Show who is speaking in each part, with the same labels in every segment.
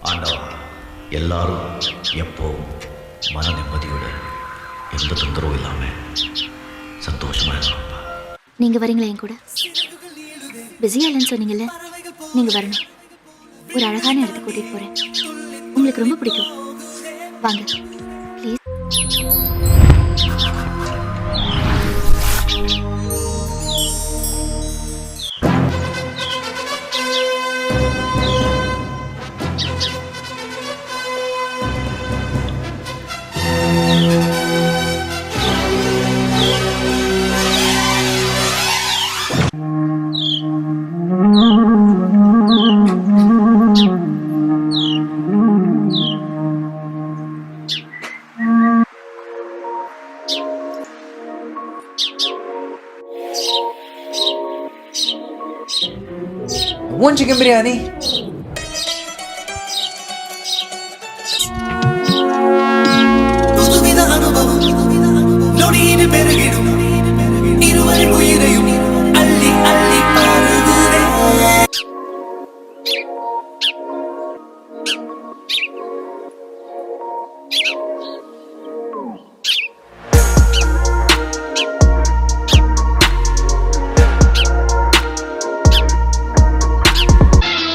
Speaker 1: ஆண்டவா, எல்லாரும் எப்போவும் மன நிம்மதியோட எந்த தொந்தரவும் இல்லாம சந்தோஷமா இருக்கணும்ப்பா.
Speaker 2: நீங்க வரீங்களா என் கூட? பிஸியா இல்லைன்னு சொன்னீங்கல்ல, நீங்க வரணும். ஒரு அழகான இடத்துக்கு கூட்டிட்டு போறேன். உங்களுக்கு ரொம்ப பிடிக்கும். வாங்க ப்ளீஸ்.
Speaker 3: One chicken biryani.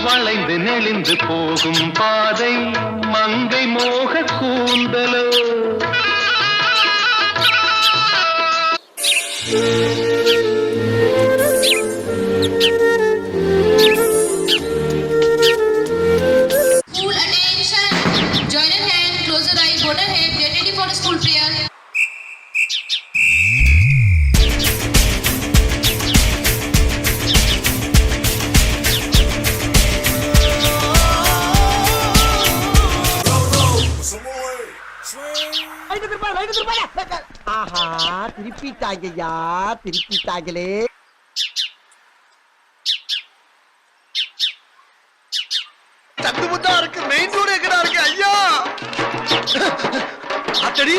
Speaker 4: வளைந்து நெளிந்து போகும் பாதை மங்கை மோக கூந்தலோ
Speaker 5: School attention. Join your hand, close your eyes, hold your head, get ready for the school prayer.
Speaker 6: ஆஹா, திருப்பிட்டாங்கய்யா, திருப்பிட்டாங்களே.
Speaker 3: தட்டுமுட்டா இருக்கு, மெயின் ரோடு எங்கடா இருக்கு ஐயா? அத்தடி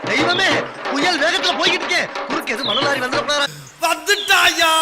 Speaker 3: தெய்வமே, புயல் வேகத்துல போய்கிட்டு இருக்கேன். குறுக்கு எது மணலாரி வந்துட்டாயா?